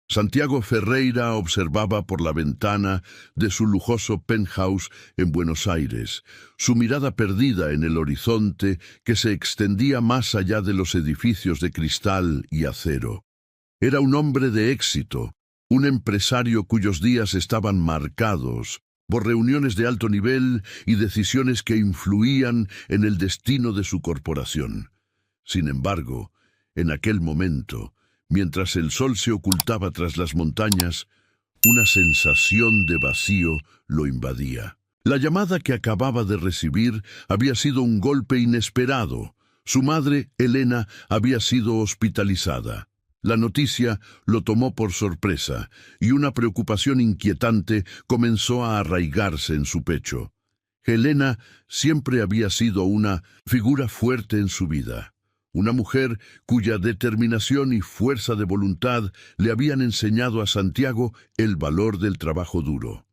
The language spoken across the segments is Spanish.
Santiago Ferreira observaba por la ventana de su lujoso penthouse en Buenos Aires, su mirada perdida en el horizonte que se extendía más allá de los edificios de cristal y acero. Era un hombre de éxito, un empresario cuyos días estaban marcados por reuniones de alto nivel y decisiones que influían en el destino de su corporación. Sin embargo, en aquel momento, mientras el sol se ocultaba tras las montañas, una sensación de vacío lo invadía. La llamada que acababa de recibir había sido un golpe inesperado. Su madre, Elena, había sido hospitalizada. La noticia lo tomó por sorpresa y una preocupación inquietante comenzó a arraigarse en su pecho. Elena siempre había sido una figura fuerte en su vida. Una mujer cuya determinación y fuerza de voluntad le habían enseñado a Santiago el valor del trabajo duro.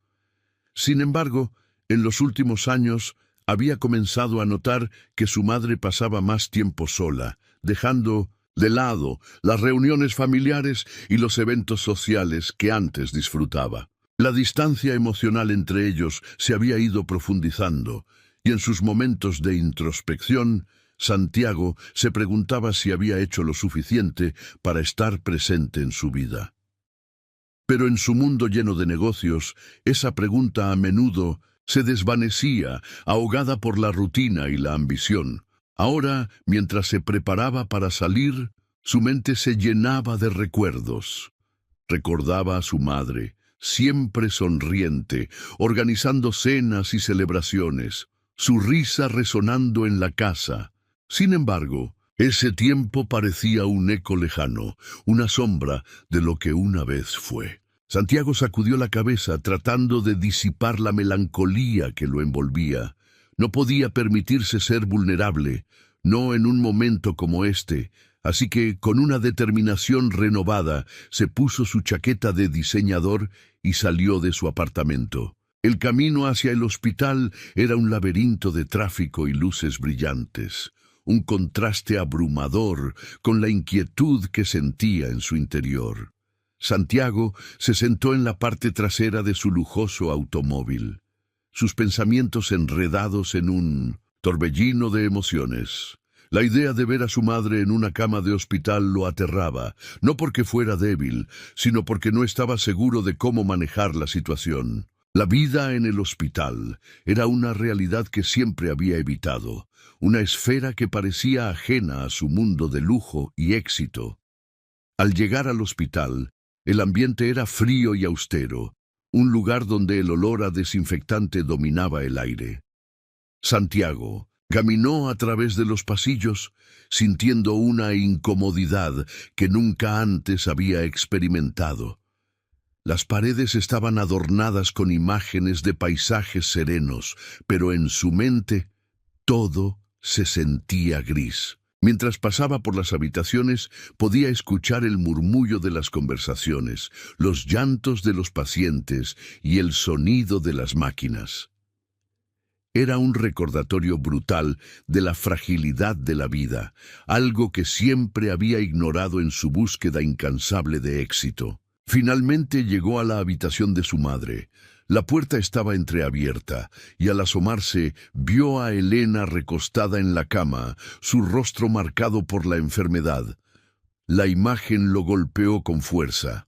Sin embargo, en los últimos años había comenzado a notar que su madre pasaba más tiempo sola, dejando de lado las reuniones familiares y los eventos sociales que antes disfrutaba. La distancia emocional entre ellos se había ido profundizando, y en sus momentos de introspección, Santiago se preguntaba si había hecho lo suficiente para estar presente en su vida. Pero en su mundo lleno de negocios, esa pregunta a menudo se desvanecía, ahogada por la rutina y la ambición. Ahora, mientras se preparaba para salir, su mente se llenaba de recuerdos. Recordaba a su madre, siempre sonriente, organizando cenas y celebraciones, su risa resonando en la casa. Sin embargo, ese tiempo parecía un eco lejano, una sombra de lo que una vez fue. Santiago sacudió la cabeza tratando de disipar la melancolía que lo envolvía. No podía permitirse ser vulnerable, no en un momento como este, así que con una determinación renovada se puso su chaqueta de diseñador y salió de su apartamento. El camino hacia el hospital era un laberinto de tráfico y luces brillantes, un contraste abrumador con la inquietud que sentía en su interior. Santiago se sentó en la parte trasera de su lujoso automóvil, sus pensamientos enredados en un torbellino de emociones. La idea de ver a su madre en una cama de hospital lo aterraba, no porque fuera débil, sino porque no estaba seguro de cómo manejar la situación. La vida en el hospital era una realidad que siempre había evitado, una esfera que parecía ajena a su mundo de lujo y éxito. Al llegar al hospital, el ambiente era frío y austero, un lugar donde el olor a desinfectante dominaba el aire. Santiago caminó a través de los pasillos, sintiendo una incomodidad que nunca antes había experimentado. Las paredes estaban adornadas con imágenes de paisajes serenos, pero en su mente todo se sentía gris. Mientras pasaba por las habitaciones, podía escuchar el murmullo de las conversaciones, los llantos de los pacientes y el sonido de las máquinas. Era un recordatorio brutal de la fragilidad de la vida, algo que siempre había ignorado en su búsqueda incansable de éxito. Finalmente llegó a la habitación de su madre. La puerta estaba entreabierta, y al asomarse vio a Elena recostada en la cama, su rostro marcado por la enfermedad. La imagen lo golpeó con fuerza.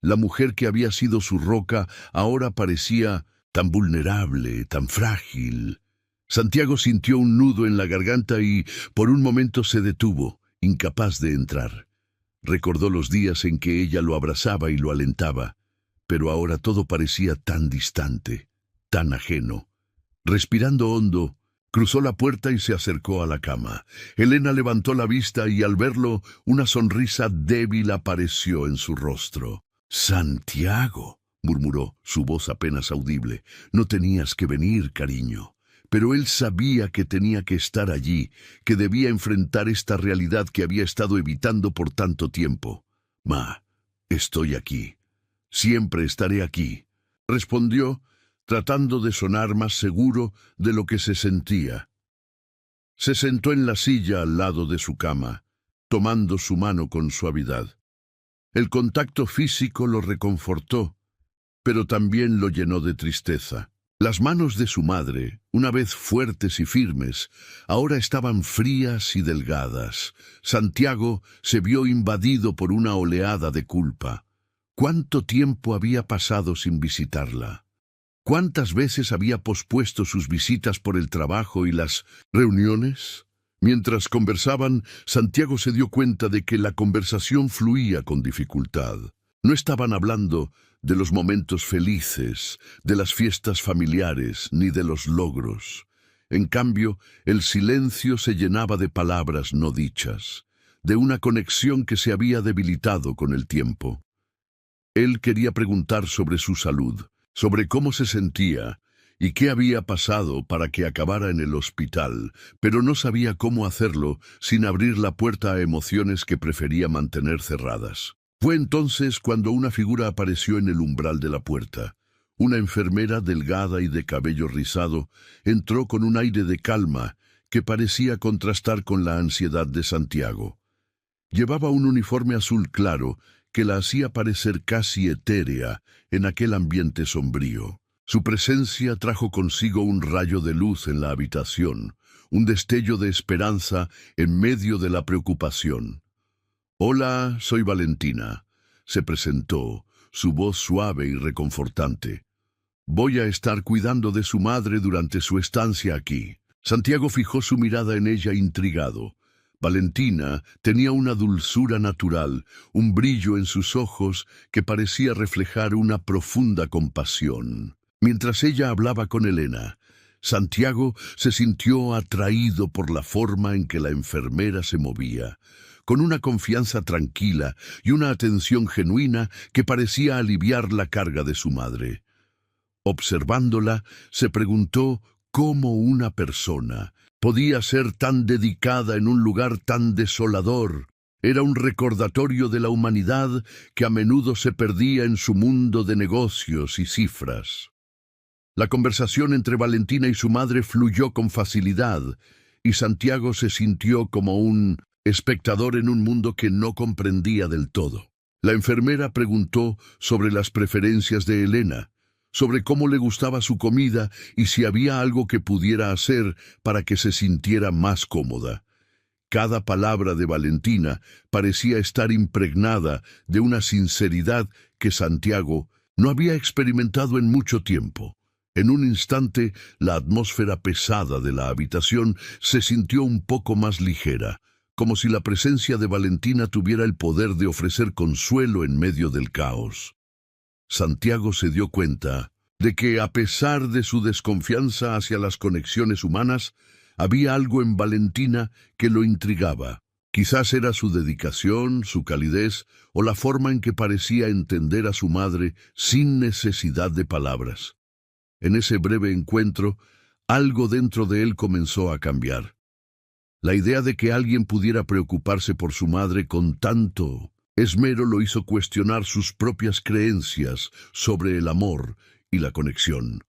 La mujer que había sido su roca ahora parecía tan vulnerable, tan frágil. Santiago sintió un nudo en la garganta y, por un momento, se detuvo, incapaz de entrar. Recordó los días en que ella lo abrazaba y lo alentaba, pero ahora todo parecía tan distante, tan ajeno. Respirando hondo, cruzó la puerta y se acercó a la cama. Elena levantó la vista y al verlo, una sonrisa débil apareció en su rostro. «Santiago», murmuró, su voz apenas audible, «no tenías que venir, cariño». Pero él sabía que tenía que estar allí, que debía enfrentar esta realidad que había estado evitando por tanto tiempo. «Ma, estoy aquí. Siempre estaré aquí», respondió, tratando de sonar más seguro de lo que se sentía. Se sentó en la silla al lado de su cama, tomando su mano con suavidad. El contacto físico lo reconfortó, pero también lo llenó de tristeza. Las manos de su madre, una vez fuertes y firmes, ahora estaban frías y delgadas. Santiago se vio invadido por una oleada de culpa. ¿Cuánto tiempo había pasado sin visitarla? ¿Cuántas veces había pospuesto sus visitas por el trabajo y las reuniones? Mientras conversaban, Santiago se dio cuenta de que la conversación fluía con dificultad. No estaban hablando de los momentos felices, de las fiestas familiares, ni de los logros. En cambio, el silencio se llenaba de palabras no dichas, de una conexión que se había debilitado con el tiempo. Él quería preguntar sobre su salud, sobre cómo se sentía y qué había pasado para que acabara en el hospital, pero no sabía cómo hacerlo sin abrir la puerta a emociones que prefería mantener cerradas. Fue entonces cuando una figura apareció en el umbral de la puerta. Una enfermera delgada y de cabello rizado entró con un aire de calma que parecía contrastar con la ansiedad de Santiago. Llevaba un uniforme azul claro que la hacía parecer casi etérea en aquel ambiente sombrío. Su presencia trajo consigo un rayo de luz en la habitación, un destello de esperanza en medio de la preocupación. «Hola, soy Valentina», se presentó, su voz suave y reconfortante. «Voy a estar cuidando de su madre durante su estancia aquí». Santiago fijó su mirada en ella intrigado. Valentina tenía una dulzura natural, un brillo en sus ojos que parecía reflejar una profunda compasión. Mientras ella hablaba con Elena, Santiago se sintió atraído por la forma en que la enfermera se movía, con una confianza tranquila y una atención genuina que parecía aliviar la carga de su madre. Observándola, se preguntó cómo una persona podía ser tan dedicada en un lugar tan desolador. Era un recordatorio de la humanidad que a menudo se perdía en su mundo de negocios y cifras. La conversación entre Valentina y su madre fluyó con facilidad, y Santiago se sintió como un espectador en un mundo que no comprendía del todo. La enfermera preguntó sobre las preferencias de Elena, sobre cómo le gustaba su comida y si había algo que pudiera hacer para que se sintiera más cómoda. Cada palabra de Valentina parecía estar impregnada de una sinceridad que Santiago no había experimentado en mucho tiempo. En un instante, la atmósfera pesada de la habitación se sintió un poco más ligera, como si la presencia de Valentina tuviera el poder de ofrecer consuelo en medio del caos. Santiago se dio cuenta de que, a pesar de su desconfianza hacia las conexiones humanas, había algo en Valentina que lo intrigaba. Quizás era su dedicación, su calidez o la forma en que parecía entender a su madre sin necesidad de palabras. En ese breve encuentro, algo dentro de él comenzó a cambiar. La idea de que alguien pudiera preocuparse por su madre con tanto esmero lo hizo cuestionar sus propias creencias sobre el amor y la conexión.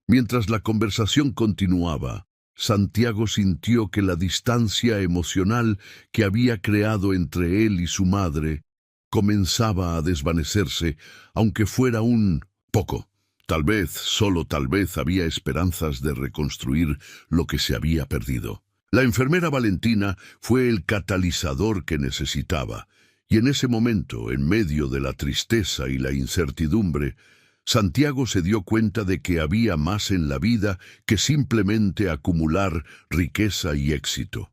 Mientras la conversación continuaba, Santiago sintió que la distancia emocional que había creado entre él y su madre comenzaba a desvanecerse, aunque fuera un poco. Tal vez, solo tal vez, había esperanzas de reconstruir lo que se había perdido. La enfermera Valentina fue el catalizador que necesitaba, y en ese momento, en medio de la tristeza y la incertidumbre, Santiago se dio cuenta de que había más en la vida que simplemente acumular riqueza y éxito.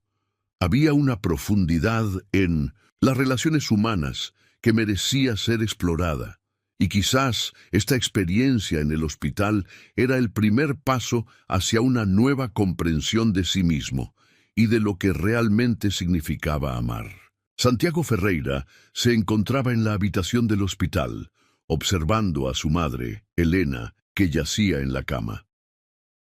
Había una profundidad en las relaciones humanas que merecía ser explorada, y quizás esta experiencia en el hospital era el primer paso hacia una nueva comprensión de sí mismo y de lo que realmente significaba amar. Santiago Ferreira se encontraba en la habitación del hospital, observando a su madre, Elena, que yacía en la cama.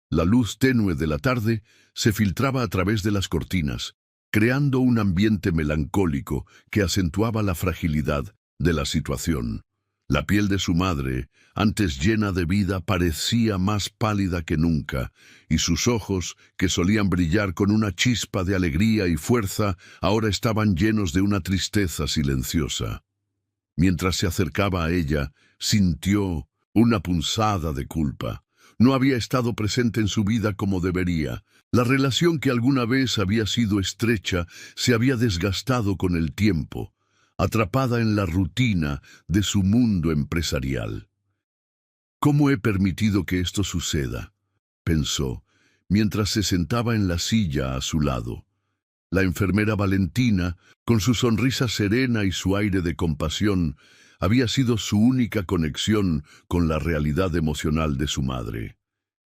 La luz tenue de la tarde se filtraba a través de las cortinas, creando un ambiente melancólico que acentuaba la fragilidad de la situación. La piel de su madre, antes llena de vida, parecía más pálida que nunca, y sus ojos, que solían brillar con una chispa de alegría y fuerza, ahora estaban llenos de una tristeza silenciosa. Mientras se acercaba a ella, sintió una punzada de culpa. No había estado presente en su vida como debería. La relación que alguna vez había sido estrecha se había desgastado con el tiempo, atrapada en la rutina de su mundo empresarial. ¿Cómo he permitido que esto suceda?, pensó, mientras se sentaba en la silla a su lado. La enfermera Valentina, con su sonrisa serena y su aire de compasión, había sido su única conexión con la realidad emocional de su madre.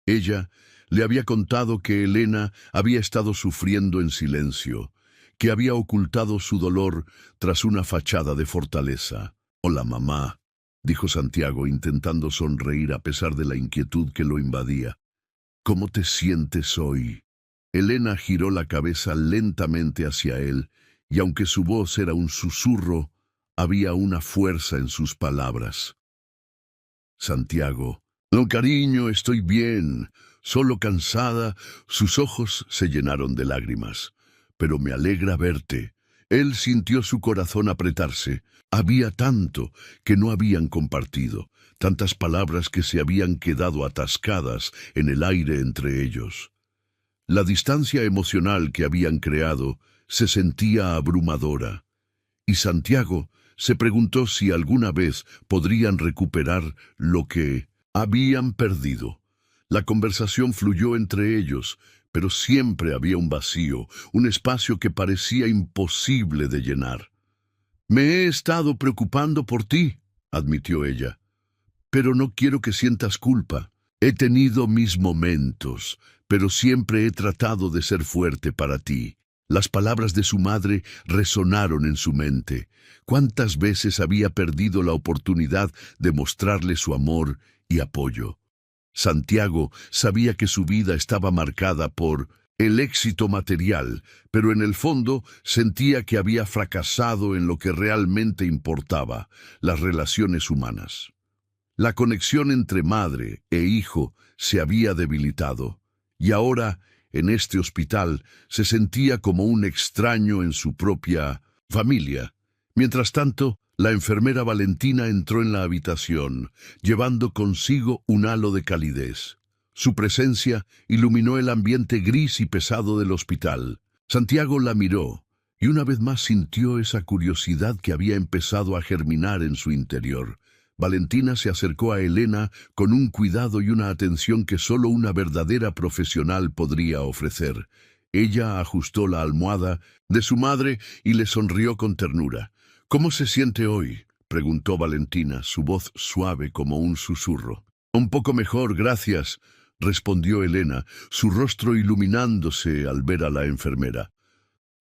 Ella le había contado que Elena había estado sufriendo en silencio, que había ocultado su dolor tras una fachada de fortaleza. «Hola, mamá», dijo Santiago, intentando sonreír a pesar de la inquietud que lo invadía. «¿Cómo te sientes hoy?». Elena giró la cabeza lentamente hacia él, y aunque su voz era un susurro, había una fuerza en sus palabras. «Santiago». «No, cariño, estoy bien, solo cansada». Sus ojos se llenaron de lágrimas. «Pero me alegra verte». Él sintió su corazón apretarse. Había tanto que no habían compartido, tantas palabras que se habían quedado atascadas en el aire entre ellos. La distancia emocional que habían creado se sentía abrumadora, y Santiago se preguntó si alguna vez podrían recuperar lo que habían perdido. La conversación fluyó entre ellos, pero siempre había un vacío, un espacio que parecía imposible de llenar. «Me he estado preocupando por ti», admitió ella, «pero no quiero que sientas culpa. He tenido mis momentos, pero siempre he tratado de ser fuerte para ti». Las palabras de su madre resonaron en su mente. ¿Cuántas veces había perdido la oportunidad de mostrarle su amor y apoyo? Santiago sabía que su vida estaba marcada por el éxito material, pero en el fondo sentía que había fracasado en lo que realmente importaba, las relaciones humanas. La conexión entre madre e hijo se había debilitado, y ahora, en este hospital, se sentía como un extraño en su propia familia. Mientras tanto, la enfermera Valentina entró en la habitación, llevando consigo un halo de calidez. Su presencia iluminó el ambiente gris y pesado del hospital. Santiago la miró, y una vez más sintió esa curiosidad que había empezado a germinar en su interior. Valentina se acercó a Elena con un cuidado y una atención que solo una verdadera profesional podría ofrecer. Ella ajustó la almohada de su madre y le sonrió con ternura. «¿Cómo se siente hoy?», preguntó Valentina, su voz suave como un susurro. «Un poco mejor, gracias», respondió Elena, su rostro iluminándose al ver a la enfermera.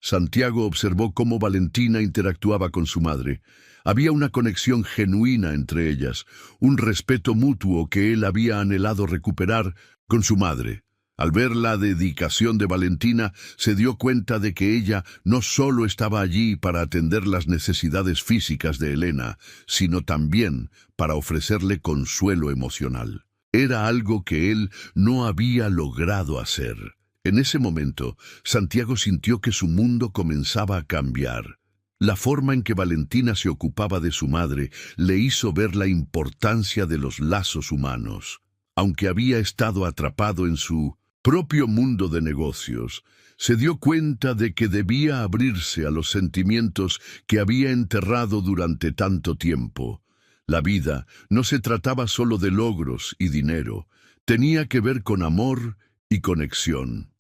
Santiago observó cómo Valentina interactuaba con su madre. Había una conexión genuina entre ellas, un respeto mutuo que él había anhelado recuperar con su madre. Al ver la dedicación de Valentina, se dio cuenta de que ella no solo estaba allí para atender las necesidades físicas de Elena, sino también para ofrecerle consuelo emocional. Era algo que él no había logrado hacer. En ese momento, Santiago sintió que su mundo comenzaba a cambiar. La forma en que Valentina se ocupaba de su madre le hizo ver la importancia de los lazos humanos. Aunque había estado atrapado en su propio mundo de negocios, se dio cuenta de que debía abrirse a los sentimientos que había enterrado durante tanto tiempo. La vida no se trataba solo de logros y dinero, tenía que ver con amor y conexión.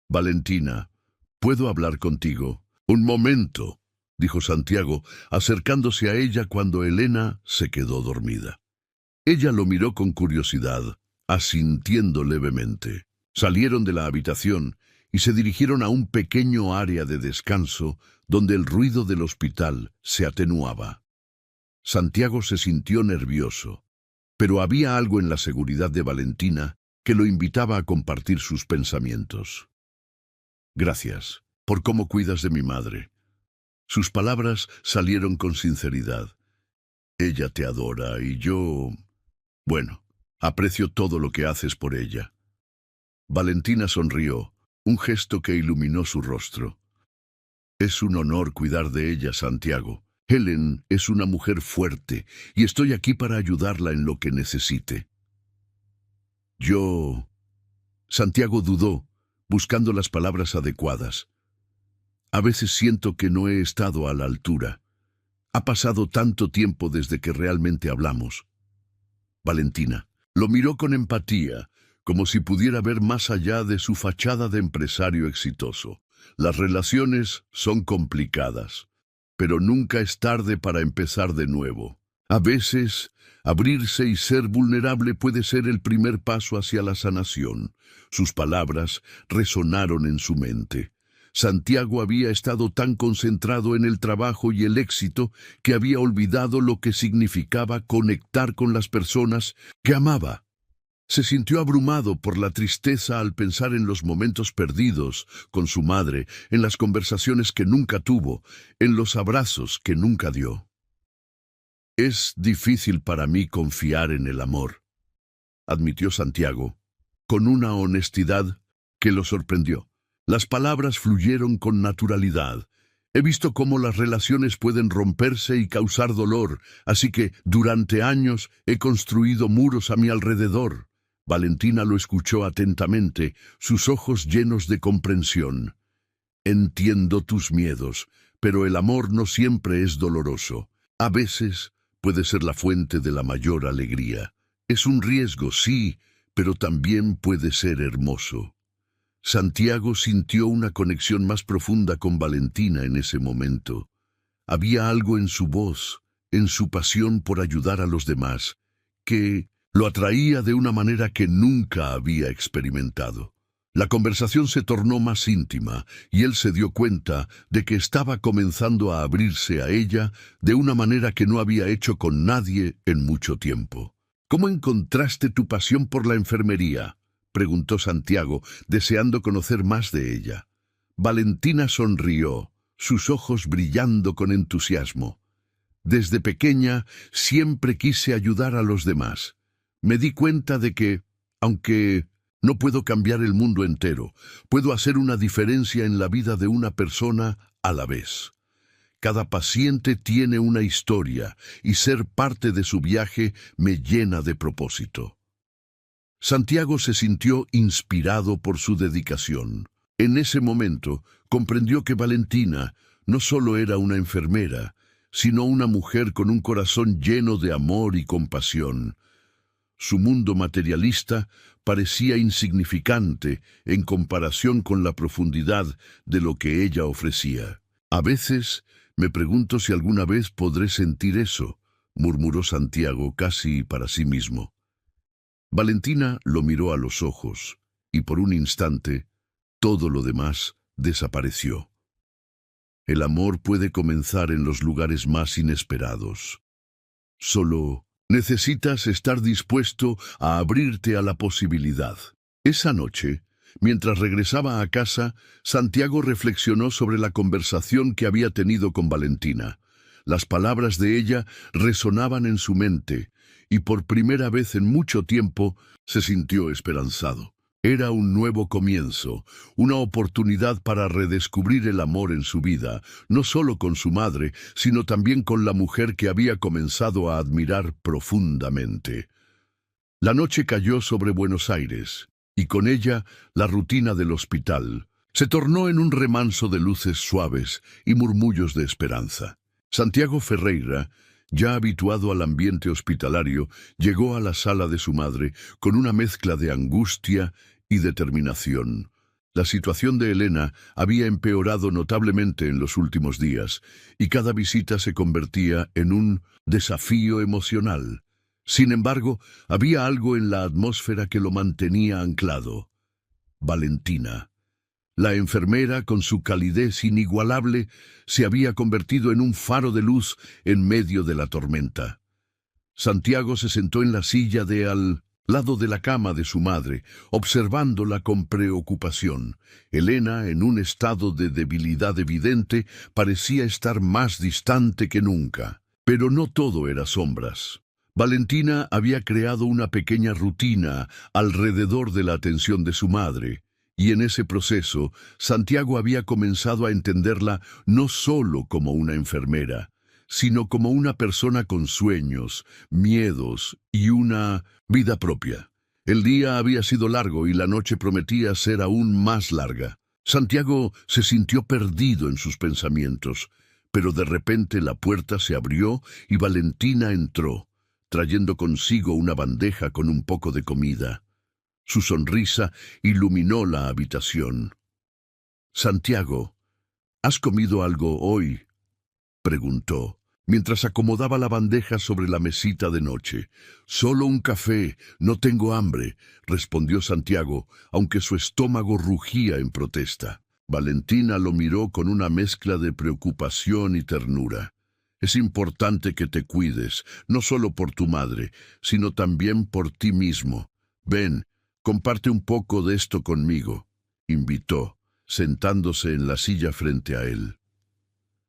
«Valentina, ¿puedo hablar contigo?». «Un momento», dijo Santiago, acercándose a ella cuando Elena se quedó dormida. Ella lo miró con curiosidad, asintiendo levemente. Salieron de la habitación y se dirigieron a un pequeño área de descanso donde el ruido del hospital se atenuaba. Santiago se sintió nervioso, pero había algo en la seguridad de Valentina que lo invitaba a compartir sus pensamientos. «Gracias por cómo cuidas de mi madre». Sus palabras salieron con sinceridad. «Ella te adora y yo... bueno, aprecio todo lo que haces por ella». Valentina sonrió, un gesto que iluminó su rostro. «Es un honor cuidar de ella, Santiago. Helen es una mujer fuerte y estoy aquí para ayudarla en lo que necesite. Yo... Santiago dudó, buscando las palabras adecuadas. A veces siento que no he estado a la altura. Ha pasado tanto tiempo desde que realmente hablamos. Valentina lo miró con empatía, como si pudiera ver más allá de su fachada de empresario exitoso. Las relaciones son complicadas, pero nunca es tarde para empezar de nuevo. A veces, abrirse y ser vulnerable puede ser el primer paso hacia la sanación. Sus palabras resonaron en su mente. Santiago había estado tan concentrado en el trabajo y el éxito que había olvidado lo que significaba conectar con las personas que amaba. Se sintió abrumado por la tristeza al pensar en los momentos perdidos con su madre, en las conversaciones que nunca tuvo, en los abrazos que nunca dio. Es difícil para mí confiar en el amor, admitió Santiago, con una honestidad que lo sorprendió. Las palabras fluyeron con naturalidad. He visto cómo las relaciones pueden romperse y causar dolor, así que durante años he construido muros a mi alrededor. Valentina lo escuchó atentamente, sus ojos llenos de comprensión. Entiendo tus miedos, pero el amor no siempre es doloroso. A veces puede ser la fuente de la mayor alegría. Es un riesgo, sí, pero también puede ser hermoso. Santiago sintió una conexión más profunda con Valentina en ese momento. Había algo en su voz, en su pasión por ayudar a los demás, que lo atraía de una manera que nunca había experimentado. La conversación se tornó más íntima y él se dio cuenta de que estaba comenzando a abrirse a ella de una manera que no había hecho con nadie en mucho tiempo. ¿Cómo encontraste tu pasión por la enfermería?, preguntó Santiago, deseando conocer más de ella. Valentina sonrió, sus ojos brillando con entusiasmo. Desde pequeña siempre quise ayudar a los demás. Me di cuenta de que, aunque no puedo cambiar el mundo entero, puedo hacer una diferencia en la vida de una persona a la vez. Cada paciente tiene una historia y ser parte de su viaje me llena de propósito. Santiago se sintió inspirado por su dedicación. En ese momento comprendió que Valentina no solo era una enfermera, sino una mujer con un corazón lleno de amor y compasión. Su mundo materialista parecía insignificante en comparación con la profundidad de lo que ella ofrecía. A veces me pregunto si alguna vez podré sentir eso, murmuró Santiago casi para sí mismo. Valentina lo miró a los ojos, y por un instante, todo lo demás desapareció. El amor puede comenzar en los lugares más inesperados. Solo necesitas estar dispuesto a abrirte a la posibilidad. Esa noche, mientras regresaba a casa, Santiago reflexionó sobre la conversación que había tenido con Valentina. Las palabras de ella resonaban en su mente, y por primera vez en mucho tiempo se sintió esperanzado. Era un nuevo comienzo, una oportunidad para redescubrir el amor en su vida, no solo con su madre, sino también con la mujer que había comenzado a admirar profundamente. La noche cayó sobre Buenos Aires, y con ella la rutina del hospital se tornó en un remanso de luces suaves y murmullos de esperanza. Santiago Ferreira, ya habituado al ambiente hospitalario, llegó a la sala de su madre con una mezcla de angustia y determinación. La situación de Elena había empeorado notablemente en los últimos días, y cada visita se convertía en un desafío emocional. Sin embargo, había algo en la atmósfera que lo mantenía anclado. Valentina. La enfermera, con su calidez inigualable, se había convertido en un faro de luz en medio de la tormenta. Santiago se sentó en la silla de al lado de la cama de su madre, observándola con preocupación. Elena, en un estado de debilidad evidente, parecía estar más distante que nunca. Pero no todo era sombras. Valentina había creado una pequeña rutina alrededor de la atención de su madre, y en ese proceso, Santiago había comenzado a entenderla no solo como una enfermera, sino como una persona con sueños, miedos y una vida propia. El día había sido largo y la noche prometía ser aún más larga. Santiago se sintió perdido en sus pensamientos, pero de repente la puerta se abrió y Valentina entró, trayendo consigo una bandeja con un poco de comida. Su sonrisa iluminó la habitación. «Santiago, ¿has comido algo hoy?», preguntó, mientras acomodaba la bandeja sobre la mesita de noche. «Solo un café, no tengo hambre», respondió Santiago, aunque su estómago rugía en protesta. Valentina lo miró con una mezcla de preocupación y ternura. «Es importante que te cuides, no solo por tu madre, sino también por ti mismo. Ven, comparte un poco de esto conmigo», invitó, sentándose en la silla frente a él.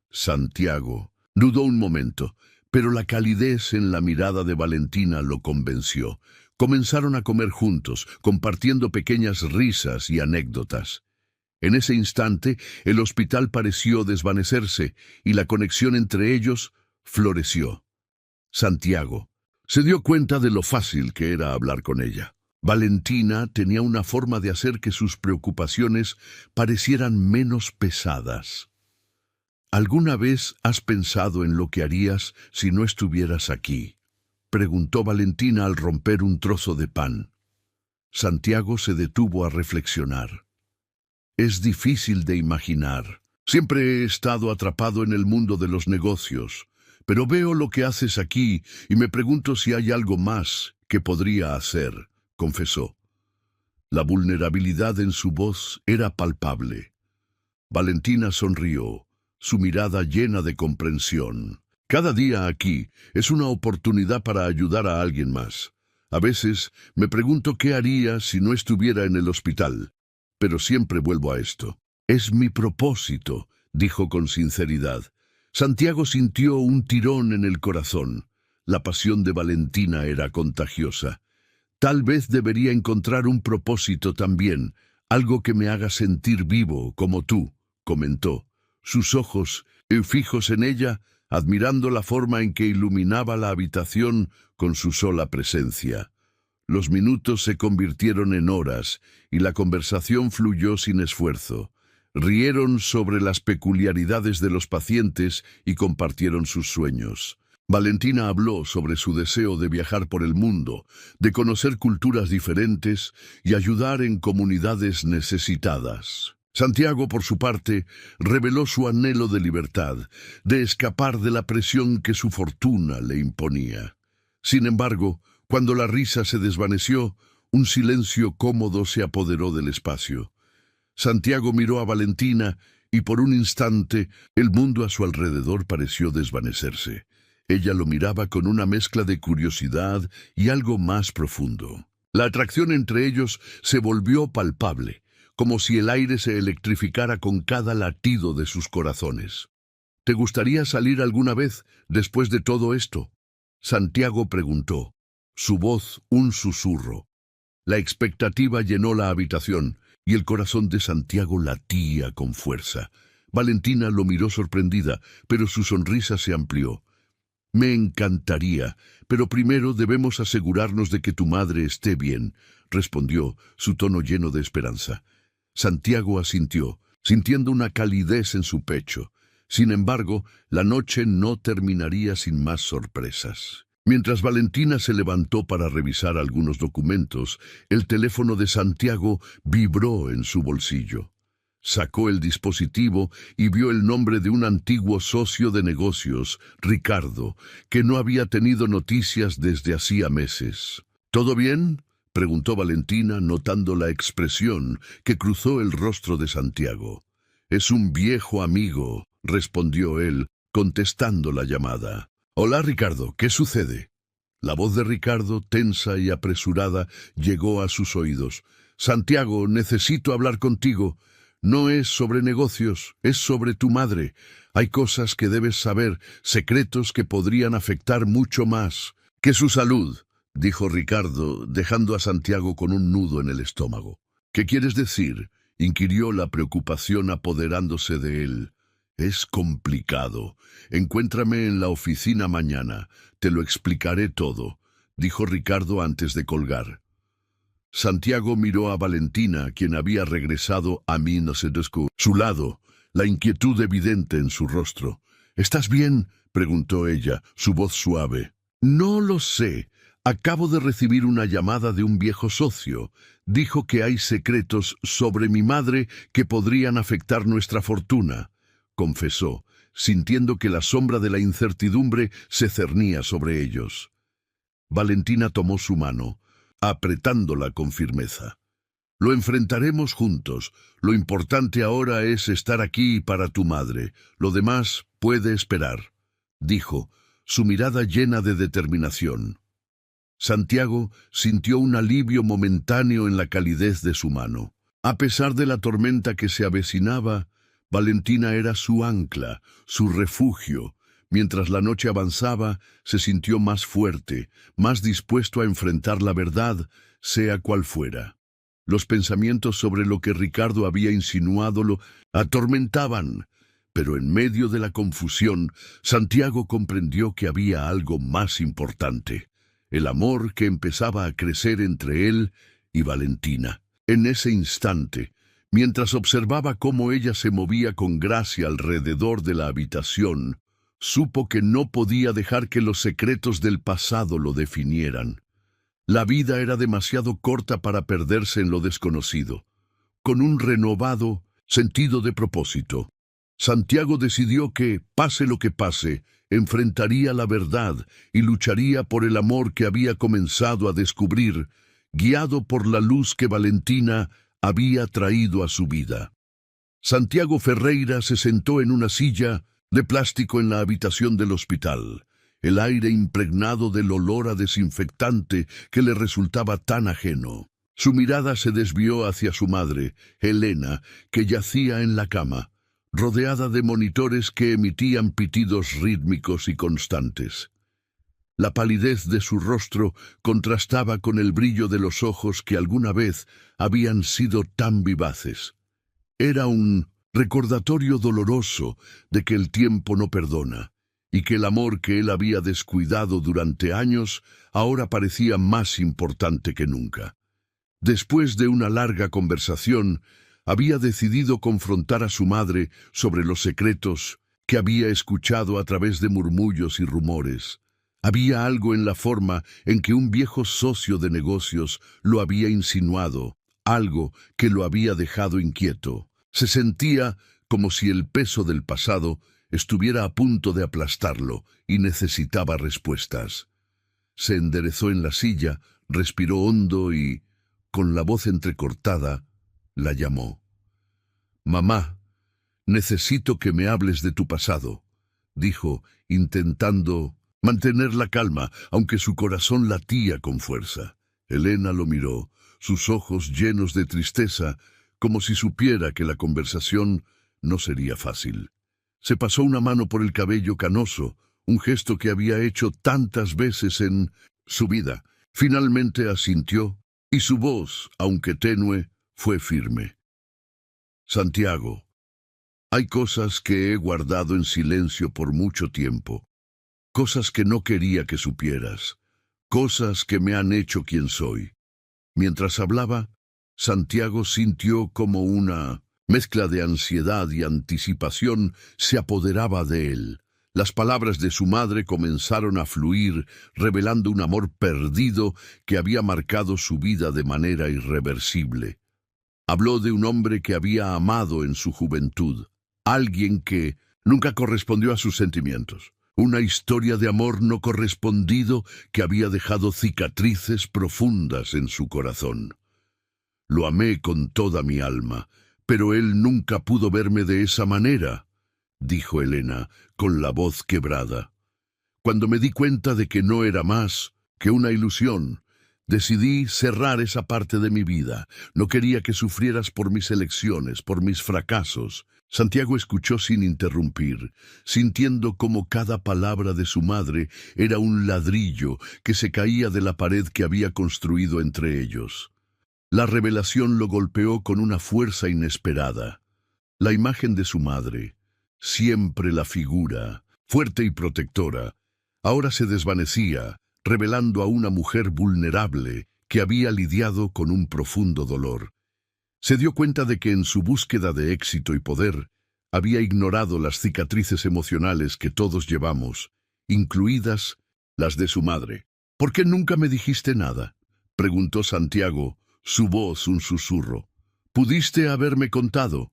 Santiago dudó un momento, pero la calidez en la mirada de Valentina lo convenció. Comenzaron a comer juntos, compartiendo pequeñas risas y anécdotas. En ese instante, el hospital pareció desvanecerse y la conexión entre ellos floreció. Santiago se dio cuenta de lo fácil que era hablar con ella. Valentina tenía una forma de hacer que sus preocupaciones parecieran menos pesadas. «¿Alguna vez has pensado en lo que harías si no estuvieras aquí?», preguntó Valentina al romper un trozo de pan. Santiago se detuvo a reflexionar. «Es difícil de imaginar. Siempre he estado atrapado en el mundo de los negocios, pero veo lo que haces aquí y me pregunto si hay algo más que podría hacer», confesó. La vulnerabilidad en su voz era palpable. Valentina sonrió, su mirada llena de comprensión. «Cada día aquí es una oportunidad para ayudar a alguien más. A veces me pregunto qué haría si no estuviera en el hospital, pero siempre vuelvo a esto. Es mi propósito», dijo con sinceridad. Santiago sintió un tirón en el corazón. La pasión de Valentina era contagiosa. «Tal vez debería encontrar un propósito también, algo que me haga sentir vivo como tú», comentó, sus ojos fijos en ella, admirando la forma en que iluminaba la habitación con su sola presencia. Los minutos se convirtieron en horas y la conversación fluyó sin esfuerzo. Rieron sobre las peculiaridades de los pacientes y compartieron sus sueños. Valentina habló sobre su deseo de viajar por el mundo, de conocer culturas diferentes y ayudar en comunidades necesitadas. Santiago, por su parte, reveló su anhelo de libertad, de escapar de la presión que su fortuna le imponía. Sin embargo, cuando la risa se desvaneció, un silencio cómodo se apoderó del espacio. Santiago miró a Valentina y por un instante el mundo a su alrededor pareció desvanecerse. Ella lo miraba con una mezcla de curiosidad y algo más profundo. La atracción entre ellos se volvió palpable, como si el aire se electrificara con cada latido de sus corazones. «¿Te gustaría salir alguna vez después de todo esto?», Santiago preguntó, su voz un susurro. La expectativa llenó la habitación y el corazón de Santiago latía con fuerza. Valentina lo miró sorprendida, pero su sonrisa se amplió. «Me encantaría, pero primero debemos asegurarnos de que tu madre esté bien», respondió, su tono lleno de esperanza. Santiago asintió, sintiendo una calidez en su pecho. Sin embargo, la noche no terminaría sin más sorpresas. Mientras Valentina se levantó para revisar algunos documentos, el teléfono de Santiago vibró en su bolsillo. Sacó el dispositivo y vio el nombre de un antiguo socio de negocios, Ricardo, que no había tenido noticias desde hacía meses. «¿Todo bien?», preguntó Valentina, notando la expresión que cruzó el rostro de Santiago. «Es un viejo amigo», respondió él, contestando la llamada. «Hola, Ricardo, ¿qué sucede?». La voz de Ricardo, tensa y apresurada, llegó a sus oídos. «Santiago, necesito hablar contigo. No es sobre negocios, es sobre tu madre. Hay cosas que debes saber, secretos que podrían afectar mucho más que su salud», dijo Ricardo, dejando a Santiago con un nudo en el estómago. «¿Qué quieres decir?», inquirió la preocupación apoderándose de él. Es complicado. Encuéntrame en la oficina mañana. Te lo explicaré todo, dijo Ricardo antes de colgar. Santiago miró a Valentina, quien había regresado a su lado, la inquietud evidente en su rostro. ¿Estás bien?, preguntó ella, su voz suave. No lo sé. Acabo de recibir una llamada de un viejo socio. Dijo que hay secretos sobre mi madre que podrían afectar nuestra fortuna, confesó, sintiendo que la sombra de la incertidumbre se cernía sobre ellos. Valentina tomó su mano, apretándola con firmeza. Lo enfrentaremos juntos. Lo importante ahora es estar aquí para tu madre. Lo demás puede esperar, dijo, su mirada llena de determinación. Santiago sintió un alivio momentáneo en la calidez de su mano. A pesar de la tormenta que se avecinaba, Valentina era su ancla, su refugio. Mientras la noche avanzaba, se sintió más fuerte, más dispuesto a enfrentar la verdad, sea cual fuera. Los pensamientos sobre lo que Ricardo había insinuado lo atormentaban, pero en medio de la confusión, Santiago comprendió que había algo más importante, el amor que empezaba a crecer entre él y Valentina. En ese instante, mientras observaba cómo ella se movía con gracia alrededor de la habitación, supo que no podía dejar que los secretos del pasado lo definieran. La vida era demasiado corta para perderse en lo desconocido. Con un renovado sentido de propósito, Santiago decidió que, pase lo que pase, enfrentaría la verdad y lucharía por el amor que había comenzado a descubrir, guiado por la luz que Valentina había traído a su vida. Santiago Ferreira se sentó en una silla de plástico en la habitación del hospital, el aire impregnado del olor a desinfectante que le resultaba tan ajeno. Su mirada se desvió hacia su madre, Helena, que yacía en la cama, rodeada de monitores que emitían pitidos rítmicos y constantes. La palidez de su rostro contrastaba con el brillo de los ojos que alguna vez habían sido tan vivaces. Era un recordatorio doloroso de que el tiempo no perdona, y que el amor que él había descuidado durante años ahora parecía más importante que nunca. Después de una larga conversación, había decidido confrontar a su madre sobre los secretos que había escuchado a través de murmullos y rumores. Había algo en la forma en que un viejo socio de negocios lo había insinuado, algo que lo había dejado inquieto. Se sentía como si el peso del pasado estuviera a punto de aplastarlo y necesitaba respuestas. Se enderezó en la silla, respiró hondo y, con la voz entrecortada, la llamó. «Mamá, necesito que me hables de tu pasado», dijo, intentando mantener la calma, aunque su corazón latía con fuerza. Helena lo miró, sus ojos llenos de tristeza, como si supiera que la conversación no sería fácil. Se pasó una mano por el cabello canoso, un gesto que había hecho tantas veces en su vida. Finalmente asintió, y su voz, aunque tenue, fue firme. «Santiago, hay cosas que he guardado en silencio por mucho tiempo, cosas que no quería que supieras, cosas que me han hecho quien soy». Mientras hablaba, Santiago sintió como una mezcla de ansiedad y anticipación se apoderaba de él. Las palabras de su madre comenzaron a fluir, revelando un amor perdido que había marcado su vida de manera irreversible. Habló de un hombre que había amado en su juventud, alguien que nunca correspondió a sus sentimientos, una historia de amor no correspondido que había dejado cicatrices profundas en su corazón. «Lo amé con toda mi alma, pero él nunca pudo verme de esa manera», dijo Helena, con la voz quebrada. «Cuando me di cuenta de que no era más que una ilusión, decidí cerrar esa parte de mi vida. No quería que sufrieras por mis elecciones, por mis fracasos». Santiago escuchó sin interrumpir, sintiendo como cada palabra de su madre era un ladrillo que se caía de la pared que había construido entre ellos. La revelación lo golpeó con una fuerza inesperada. La imagen de su madre, Siempre la figura, fuerte y protectora, ahora se desvanecía, revelando a una mujer vulnerable que había lidiado con un profundo dolor. Se dio cuenta de que en su búsqueda de éxito y poder, había ignorado las cicatrices emocionales que todos llevamos, incluidas las de su madre. «¿Por qué nunca me dijiste nada?», preguntó Santiago, su voz un susurro. «¿Pudiste haberme contado?».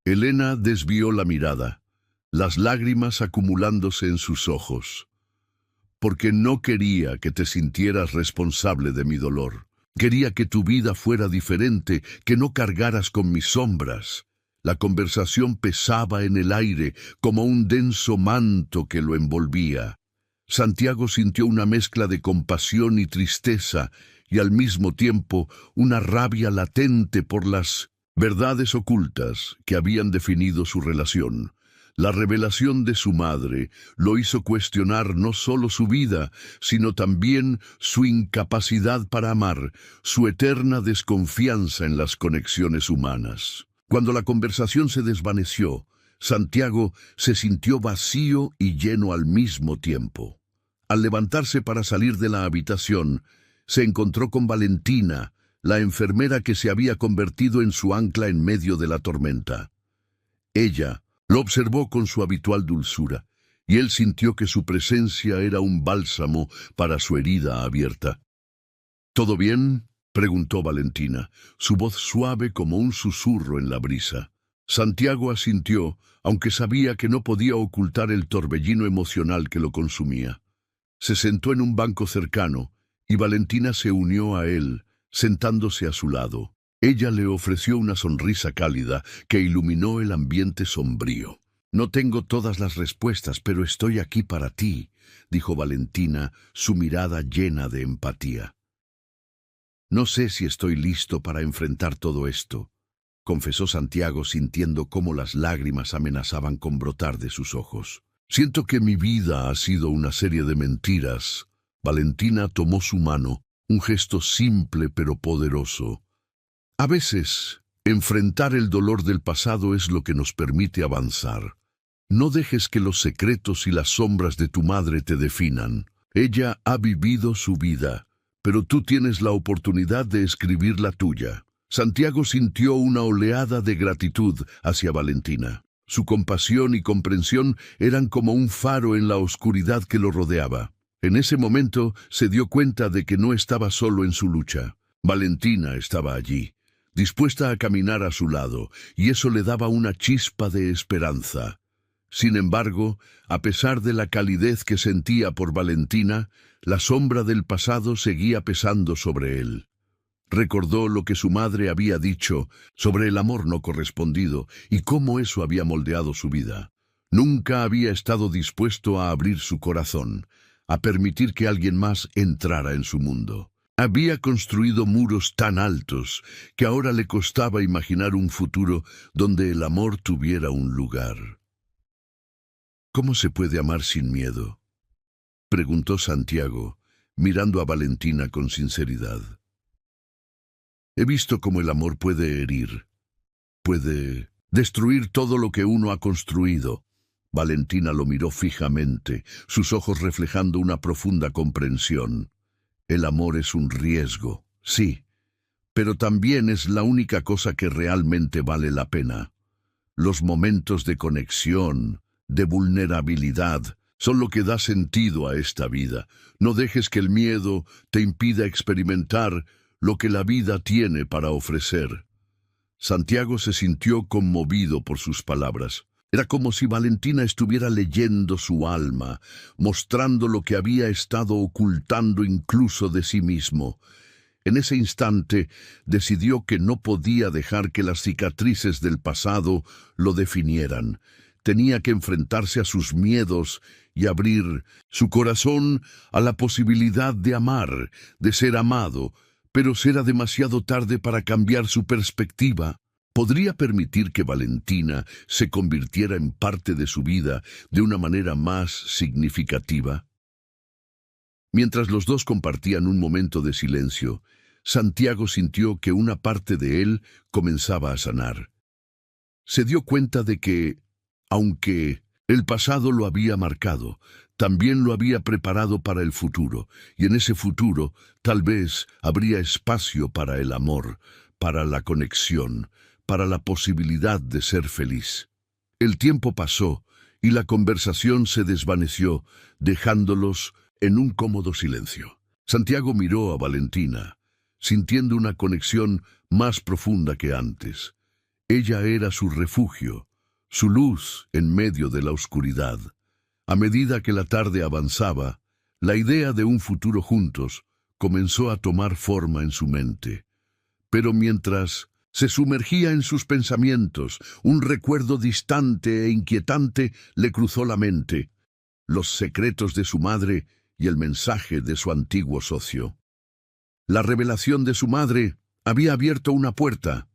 Elena desvió la mirada, las lágrimas acumulándose en sus ojos. «Porque no quería que te sintieras responsable de mi dolor. Quería que tu vida fuera diferente, que no cargaras con mis sombras». La conversación pesaba en el aire como un denso manto que lo envolvía. Santiago sintió una mezcla de compasión y tristeza, y al mismo tiempo una rabia latente por las verdades ocultas que habían definido su relación. La revelación de su madre lo hizo cuestionar no solo su vida, sino también su incapacidad para amar, su eterna desconfianza en las conexiones humanas. Cuando la conversación se desvaneció, Santiago se sintió vacío y lleno al mismo tiempo. Al levantarse para salir de la habitación, se encontró con Valentina, la enfermera que se había convertido en su ancla en medio de la tormenta. Ella lo observó con su habitual dulzura, y él sintió que su presencia era un bálsamo para su herida abierta. «¿Todo bien?», preguntó Valentina, su voz suave como un susurro en la brisa. Santiago asintió, aunque sabía que no podía ocultar el torbellino emocional que lo consumía. Se sentó en un banco cercano, y Valentina se unió a él, sentándose a su lado. Ella le ofreció una sonrisa cálida que iluminó el ambiente sombrío. «No tengo todas las respuestas, pero estoy aquí para ti», dijo Valentina, su mirada llena de empatía. «No sé si estoy listo para enfrentar todo esto», confesó Santiago sintiendo cómo las lágrimas amenazaban con brotar de sus ojos. «Siento que mi vida ha sido una serie de mentiras». Valentina tomó su mano, un gesto simple pero poderoso. «A veces, enfrentar el dolor del pasado es lo que nos permite avanzar. No dejes que los secretos y las sombras de tu madre te definan. Ella ha vivido su vida, pero tú tienes la oportunidad de escribir la tuya». Santiago sintió una oleada de gratitud hacia Valentina. Su compasión y comprensión eran como un faro en la oscuridad que lo rodeaba. En ese momento se dio cuenta de que no estaba solo en su lucha. Valentina estaba allí, dispuesta a caminar a su lado, y eso le daba una chispa de esperanza. Sin embargo, a pesar de la calidez que sentía por Valentina, la sombra del pasado seguía pesando sobre él. Recordó lo que su madre había dicho sobre el amor no correspondido y cómo eso había moldeado su vida. Nunca había estado dispuesto a abrir su corazón, a permitir que alguien más entrara en su mundo. Había construido muros tan altos que ahora le costaba imaginar un futuro donde el amor tuviera un lugar. «¿Cómo se puede amar sin miedo?», preguntó Santiago, mirando a Valentina con sinceridad. «He visto cómo el amor puede herir, puede destruir todo lo que uno ha construido». Valentina lo miró fijamente, sus ojos reflejando una profunda comprensión. «El amor es un riesgo, sí, pero también es la única cosa que realmente vale la pena. Los momentos de conexión, de vulnerabilidad, son lo que da sentido a esta vida. No dejes que el miedo te impida experimentar lo que la vida tiene para ofrecer». Santiago se sintió conmovido por sus palabras. Era como si Valentina estuviera leyendo su alma, mostrando lo que había estado ocultando incluso de sí mismo. En ese instante decidió que no podía dejar que las cicatrices del pasado lo definieran. Tenía que enfrentarse a sus miedos y abrir su corazón a la posibilidad de amar, de ser amado, pero será demasiado tarde para cambiar su perspectiva. ¿Podría permitir que Valentina se convirtiera en parte de su vida de una manera más significativa? Mientras los dos compartían un momento de silencio, Santiago sintió que una parte de él comenzaba a sanar. Se dio cuenta de que, Aunque el pasado lo había marcado, también lo había preparado para el futuro, y en ese futuro tal vez habría espacio para el amor, para la conexión, para la posibilidad de ser feliz. El tiempo pasó y la conversación se desvaneció, dejándolos en un cómodo silencio. Santiago miró a Valentina, sintiendo una conexión más profunda que antes. Ella era su refugio, su luz en medio de la oscuridad. A medida que la tarde avanzaba, la idea de un futuro juntos comenzó a tomar forma en su mente. Pero mientras se sumergía en sus pensamientos, un recuerdo distante e inquietante le cruzó la mente: los secretos de su madre y el mensaje de su antiguo socio. La revelación de su madre había abierto una puerta,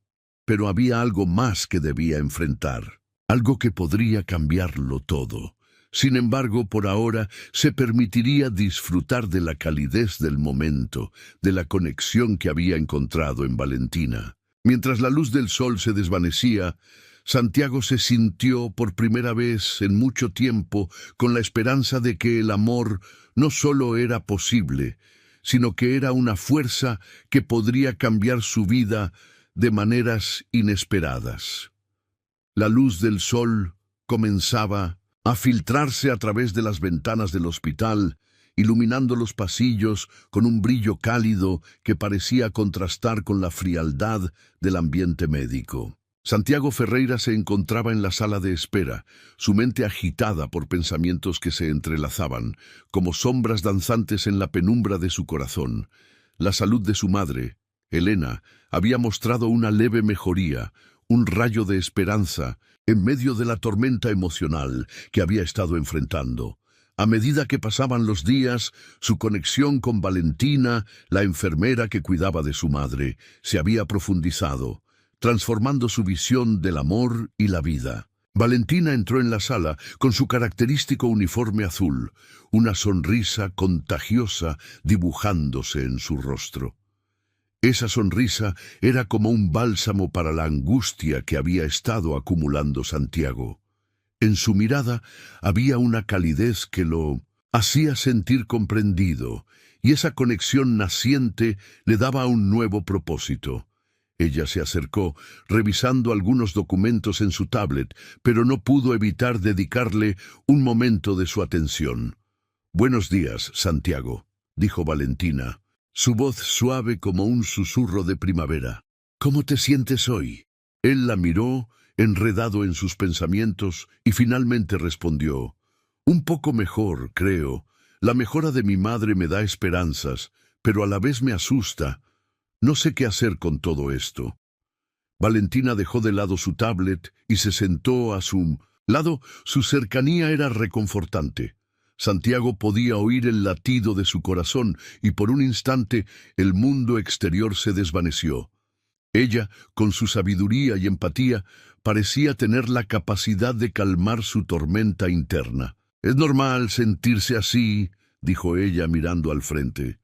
pero había algo más que debía enfrentar, algo que podría cambiarlo todo. Sin embargo, por ahora se permitiría disfrutar de la calidez del momento, de la conexión que había encontrado en Valentina. Mientras la luz del sol se desvanecía, Santiago se sintió por primera vez en mucho tiempo con la esperanza de que el amor no solo era posible, sino que era una fuerza que podría cambiar su vida de maneras inesperadas. La luz del sol comenzaba a filtrarse a través de las ventanas del hospital, iluminando los pasillos con un brillo cálido que parecía contrastar con la frialdad del ambiente médico. Santiago Ferreira se encontraba en la sala de espera, su mente agitada por pensamientos que se entrelazaban, como sombras danzantes en la penumbra de su corazón. La salud de su madre, Elena, había mostrado una leve mejoría, un rayo de esperanza, en medio de la tormenta emocional que había estado enfrentando. A medida que pasaban los días, su conexión con Valentina, la enfermera que cuidaba de su madre, se había profundizado, transformando su visión del amor y la vida. Valentina entró en la sala con su característico uniforme azul, una sonrisa contagiosa dibujándose en su rostro. Esa sonrisa era como un bálsamo para la angustia que había estado acumulando Santiago. En su mirada había una calidez que lo hacía sentir comprendido, y esa conexión naciente le daba un nuevo propósito. Ella se acercó, revisando algunos documentos en su tablet, pero no pudo evitar dedicarle un momento de su atención. «Buenos días, Santiago», dijo Valentina, su voz suave como un susurro de primavera. «¿Cómo te sientes hoy?» Él la miró, enredado en sus pensamientos, y finalmente respondió: «Un poco mejor, creo. La mejora de mi madre me da esperanzas, pero a la vez me asusta. No sé qué hacer con todo esto». Valentina dejó de lado su tablet y se sentó a su lado. Su cercanía era reconfortante. Santiago podía oír el latido de su corazón y por un instante el mundo exterior se desvaneció. Ella, con su sabiduría y empatía, parecía tener la capacidad de calmar su tormenta interna. «Es normal sentirse así», dijo ella mirando al frente.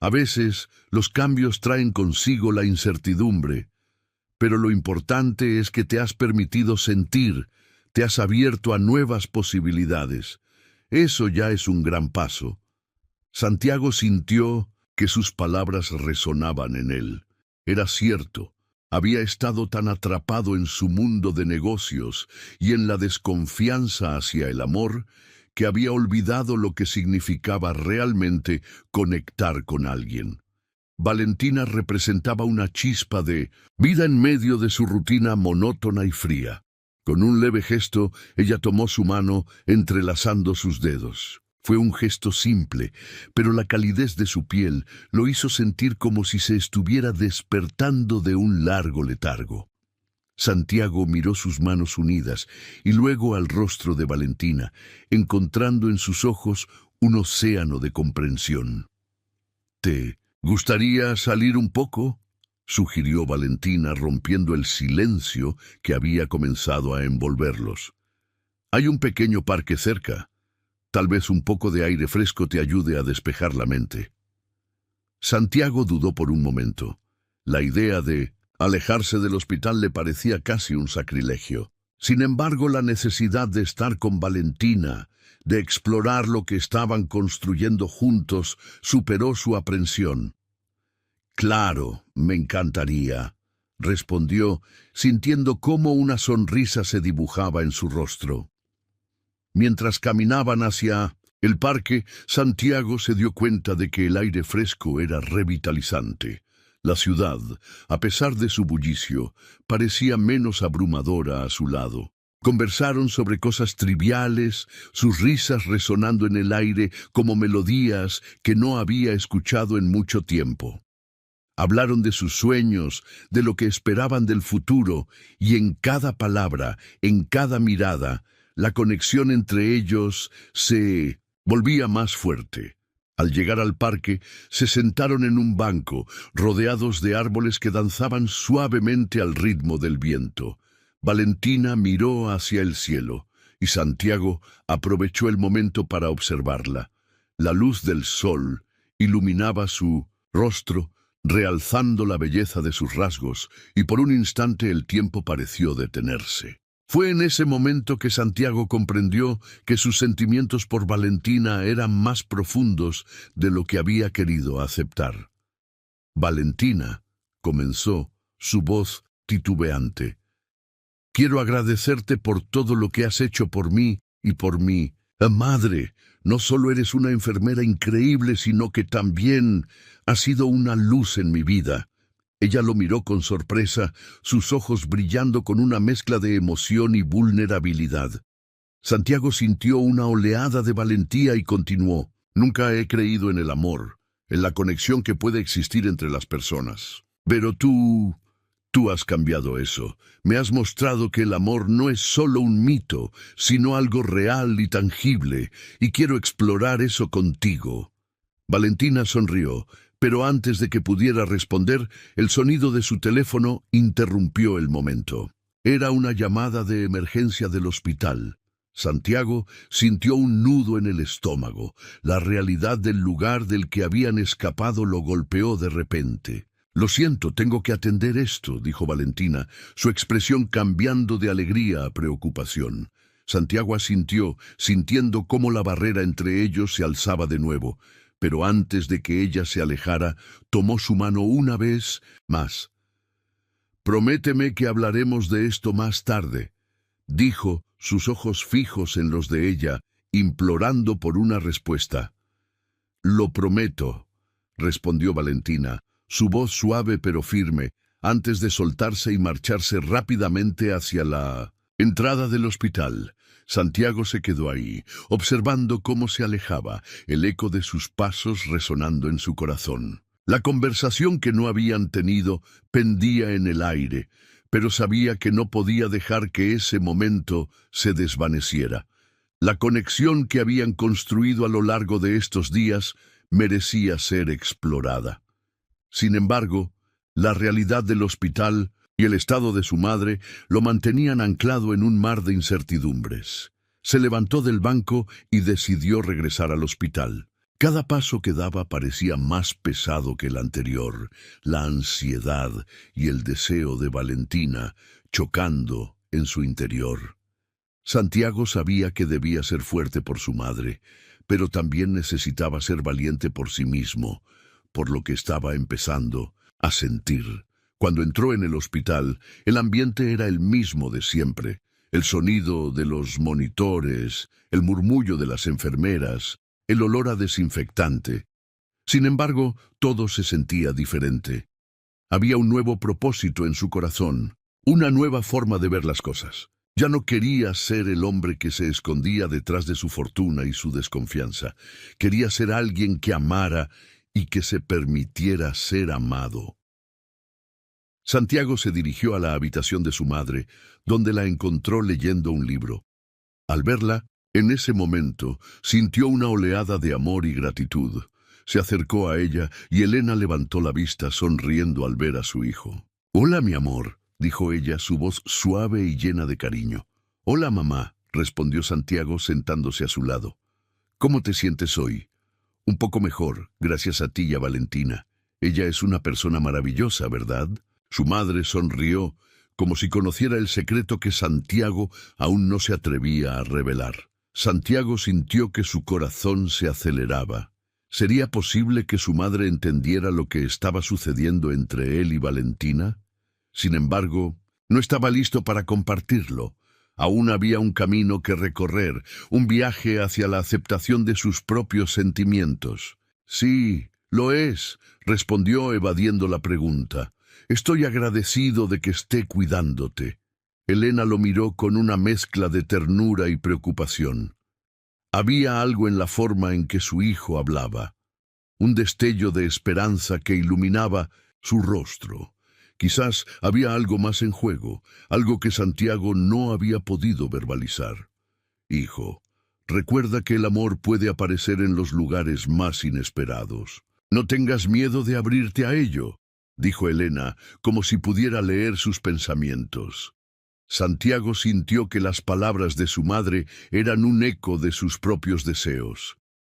«A veces los cambios traen consigo la incertidumbre, pero lo importante es que te has permitido sentir, te has abierto a nuevas posibilidades. Eso ya es un gran paso». Santiago sintió que sus palabras resonaban en él. Era cierto, había estado tan atrapado en su mundo de negocios y en la desconfianza hacia el amor que había olvidado lo que significaba realmente conectar con alguien. Valentina representaba una chispa de vida en medio de su rutina monótona y fría. Con un leve gesto, ella tomó su mano entrelazando sus dedos. Fue un gesto simple, pero la calidez de su piel lo hizo sentir como si se estuviera despertando de un largo letargo. Santiago miró sus manos unidas y luego al rostro de Valentina, encontrando en sus ojos un océano de comprensión. «¿Te gustaría salir un poco?», sugirió Valentina, rompiendo el silencio que había comenzado a envolverlos. «Hay un pequeño parque cerca. Tal vez un poco de aire fresco te ayude a despejar la mente». Santiago dudó por un momento. La idea de alejarse del hospital le parecía casi un sacrilegio. Sin embargo, la necesidad de estar con Valentina, de explorar lo que estaban construyendo juntos, superó su aprensión. «Claro, me encantaría», respondió, sintiendo cómo una sonrisa se dibujaba en su rostro. Mientras caminaban hacia el parque, Santiago se dio cuenta de que el aire fresco era revitalizante. La ciudad, a pesar de su bullicio, parecía menos abrumadora a su lado. Conversaron sobre cosas triviales, sus risas resonando en el aire como melodías que no había escuchado en mucho tiempo. Hablaron de sus sueños, de lo que esperaban del futuro, y en cada palabra, en cada mirada, la conexión entre ellos se volvía más fuerte. Al llegar al parque, se sentaron en un banco, rodeados de árboles que danzaban suavemente al ritmo del viento. Valentina miró hacia el cielo, y Santiago aprovechó el momento para observarla. La luz del sol iluminaba su rostro, realzando la belleza de sus rasgos, y por un instante el tiempo pareció detenerse. Fue en ese momento que Santiago comprendió que sus sentimientos por Valentina eran más profundos de lo que había querido aceptar. «Valentina», comenzó, su voz titubeante, «quiero agradecerte por todo lo que has hecho por mí y por mí. Madre, no solo eres una enfermera increíble, sino que también has sido una luz en mi vida». Ella lo miró con sorpresa, sus ojos brillando con una mezcla de emoción y vulnerabilidad. Santiago sintió una oleada de valentía y continuó: «Nunca he creído en el amor, en la conexión que puede existir entre las personas. Pero tú has cambiado eso. Me has mostrado que el amor no es solo un mito, sino algo real y tangible, y quiero explorar eso contigo». Valentina sonrió, pero antes de que pudiera responder, el sonido de su teléfono interrumpió el momento. Era una llamada de emergencia del hospital. Santiago sintió un nudo en el estómago. La realidad del lugar del que habían escapado lo golpeó de repente. «Lo siento, tengo que atender esto», dijo Valentina, su expresión cambiando de alegría a preocupación. Santiago asintió, sintiendo cómo la barrera entre ellos se alzaba de nuevo. Pero antes de que ella se alejara, tomó su mano una vez más. «Prométeme que hablaremos de esto más tarde», dijo, sus ojos fijos en los de ella, implorando por una respuesta. «Lo prometo», respondió Valentina, su voz suave pero firme, antes de soltarse y marcharse rápidamente hacia la entrada del hospital. Santiago se quedó ahí, observando cómo se alejaba, el eco de sus pasos resonando en su corazón. La conversación que no habían tenido pendía en el aire, pero sabía que no podía dejar que ese momento se desvaneciera. La conexión que habían construido a lo largo de estos días merecía ser explorada. Sin embargo, la realidad del hospital y el estado de su madre lo mantenían anclado en un mar de incertidumbres. Se levantó del banco y decidió regresar al hospital. Cada paso que daba parecía más pesado que el anterior, la ansiedad y el deseo de Valentina chocando en su interior. Santiago sabía que debía ser fuerte por su madre, pero también necesitaba ser valiente por sí mismo, por lo que estaba empezando a sentir. Cuando entró en el hospital, el ambiente era el mismo de siempre. El sonido de los monitores, el murmullo de las enfermeras, el olor a desinfectante. Sin embargo, todo se sentía diferente. Había un nuevo propósito en su corazón, una nueva forma de ver las cosas. Ya no quería ser el hombre que se escondía detrás de su fortuna y su desconfianza. Quería ser alguien que amara y que se permitiera ser amado. Santiago se dirigió a la habitación de su madre, donde la encontró leyendo un libro. Al verla, en ese momento, sintió una oleada de amor y gratitud. Se acercó a ella y Elena levantó la vista sonriendo al ver a su hijo. «Hola, mi amor», dijo ella, su voz suave y llena de cariño. «Hola, mamá», respondió Santiago sentándose a su lado. «¿Cómo te sientes hoy?» «Un poco mejor, gracias a ti y a Valentina. Ella es una persona maravillosa, ¿verdad?» Su madre sonrió, como si conociera el secreto que Santiago aún no se atrevía a revelar. Santiago sintió que su corazón se aceleraba. ¿Sería posible que su madre entendiera lo que estaba sucediendo entre él y Valentina? Sin embargo, no estaba listo para compartirlo. Aún había un camino que recorrer, un viaje hacia la aceptación de sus propios sentimientos. Sí, lo es, respondió evadiendo la pregunta. Estoy agradecido de que esté cuidándote. Elena lo miró con una mezcla de ternura y preocupación. Había algo en la forma en que su hijo hablaba, un destello de esperanza que iluminaba su rostro. Quizás había algo más en juego, algo que Santiago no había podido verbalizar. Hijo, recuerda que el amor puede aparecer en los lugares más inesperados. No tengas miedo de abrirte a ello, dijo Elena, como si pudiera leer sus pensamientos. Santiago sintió que las palabras de su madre eran un eco de sus propios deseos.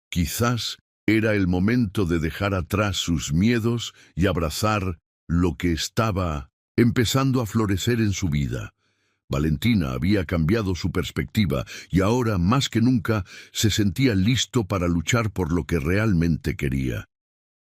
Quizás era el momento de dejar atrás sus miedos y abrazar lo que estaba empezando a florecer en su vida. Valentina había cambiado su perspectiva y ahora, más que nunca, se sentía listo para luchar por lo que realmente quería.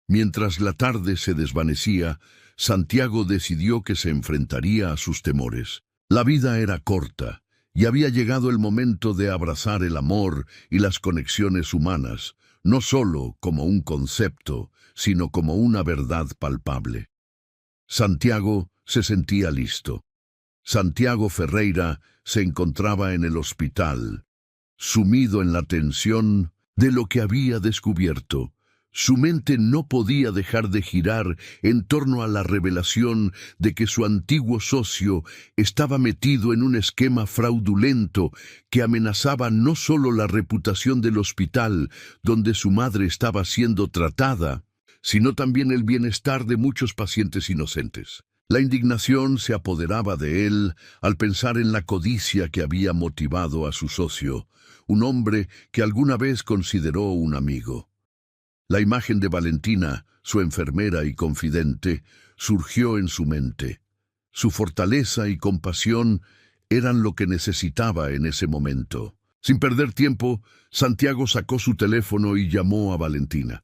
Mientras la tarde se desvanecía, Santiago decidió que se enfrentaría a sus temores. La vida era corta y había llegado el momento de abrazar el amor y las conexiones humanas, no solo como un concepto, sino como una verdad palpable. Santiago se sentía listo. Santiago Ferreira se encontraba en el hospital, sumido en la tensión de lo que había descubierto. Su mente no podía dejar de girar en torno a la revelación de que su antiguo socio estaba metido en un esquema fraudulento que amenazaba no solo la reputación del hospital donde su madre estaba siendo tratada, sino también el bienestar de muchos pacientes inocentes. La indignación se apoderaba de él al pensar en la codicia que había motivado a su socio, un hombre que alguna vez consideró un amigo. La imagen de Valentina, su enfermera y confidente, surgió en su mente. Su fortaleza y compasión eran lo que necesitaba en ese momento. Sin perder tiempo, Santiago sacó su teléfono y llamó a Valentina.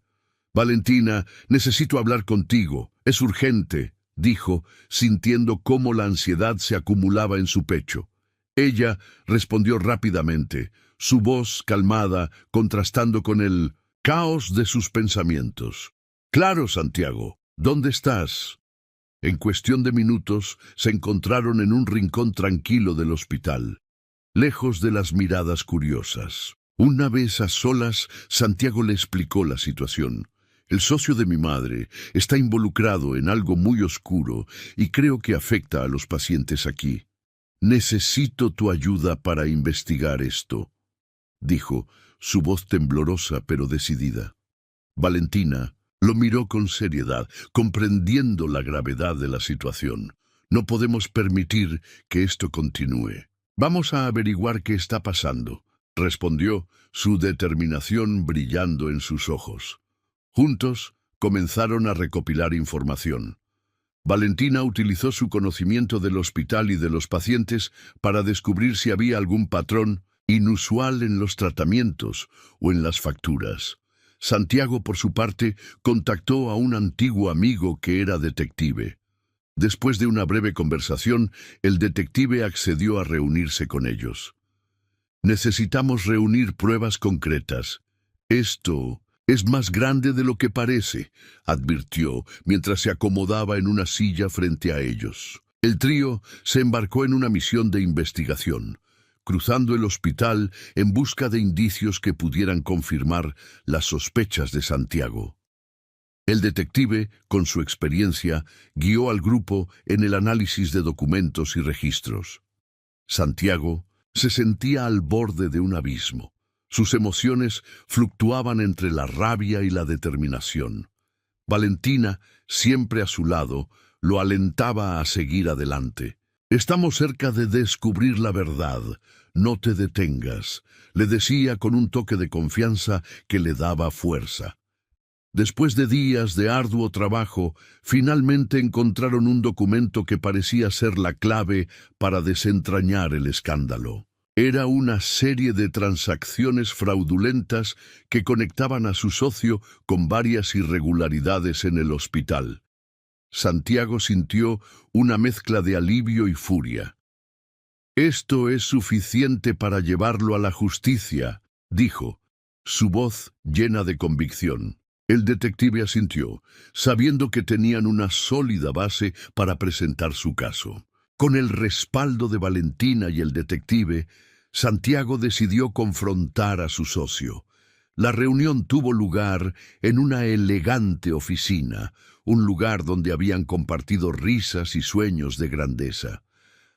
«Valentina, necesito hablar contigo. Es urgente», dijo, sintiendo cómo la ansiedad se acumulaba en su pecho. Ella respondió rápidamente, su voz calmada, contrastando con el caos de sus pensamientos. «Claro, Santiago, ¿dónde estás?» En cuestión de minutos se encontraron en un rincón tranquilo del hospital, lejos de las miradas curiosas. Una vez a solas, Santiago le explicó la situación. «El socio de mi madre está involucrado en algo muy oscuro y creo que afecta a los pacientes aquí. Necesito tu ayuda para investigar esto», dijo, su voz temblorosa pero decidida. Valentina lo miró con seriedad, comprendiendo la gravedad de la situación. «No podemos permitir que esto continúe. Vamos a averiguar qué está pasando», respondió, su determinación brillando en sus ojos. Juntos comenzaron a recopilar información. Valentina utilizó su conocimiento del hospital y de los pacientes para descubrir si había algún patrón inusual en los tratamientos o en las facturas. Santiago, por su parte, contactó a un antiguo amigo que era detective. Después de una breve conversación, el detective accedió a reunirse con ellos. «Necesitamos reunir pruebas concretas. Esto es más grande de lo que parece», advirtió mientras se acomodaba en una silla frente a ellos. El trío se embarcó en una misión de investigación, cruzando el hospital en busca de indicios que pudieran confirmar las sospechas de Santiago. El detective, con su experiencia, guió al grupo en el análisis de documentos y registros. Santiago se sentía al borde de un abismo. Sus emociones fluctuaban entre la rabia y la determinación. Valentina, siempre a su lado, lo alentaba a seguir adelante. «Estamos cerca de descubrir la verdad. No te detengas», le decía con un toque de confianza que le daba fuerza. Después de días de arduo trabajo, finalmente encontraron un documento que parecía ser la clave para desentrañar el escándalo. Era una serie de transacciones fraudulentas que conectaban a su socio con varias irregularidades en el hospital. Santiago sintió una mezcla de alivio y furia. «Esto es suficiente para llevarlo a la justicia», dijo, su voz llena de convicción. El detective asintió, sabiendo que tenían una sólida base para presentar su caso. Con el respaldo de Valentina y el detective, Santiago decidió confrontar a su socio. La reunión tuvo lugar en una elegante oficina, un lugar donde habían compartido risas y sueños de grandeza.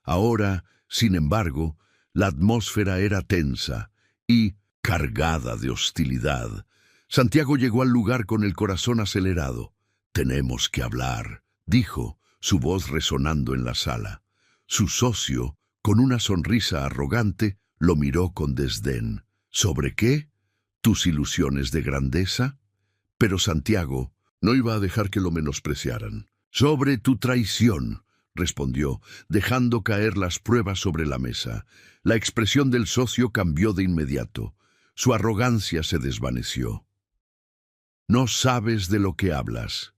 Ahora, sin embargo, la atmósfera era tensa y cargada de hostilidad. Santiago llegó al lugar con el corazón acelerado. «Tenemos que hablar», dijo, su voz resonando en la sala. Su socio, con una sonrisa arrogante, lo miró con desdén. «¿Sobre qué? ¿Tus ilusiones de grandeza?» Pero Santiago no iba a dejar que lo menospreciaran. «Sobre tu traición», respondió, dejando caer las pruebas sobre la mesa. La expresión del socio cambió de inmediato. Su arrogancia se desvaneció. «No sabes de lo que hablas»,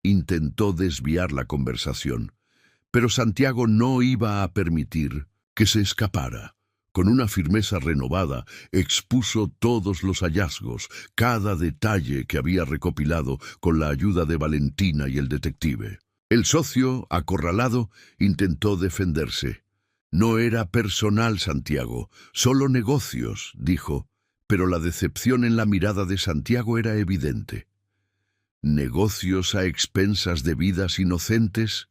intentó desviar la conversación, pero Santiago no iba a permitir que se escapara. Con una firmeza renovada, expuso todos los hallazgos, cada detalle que había recopilado con la ayuda de Valentina y el detective. El socio, acorralado, intentó defenderse. «No era personal, Santiago, solo negocios», dijo, pero la decepción en la mirada de Santiago era evidente. «¿Negocios a expensas de vidas inocentes?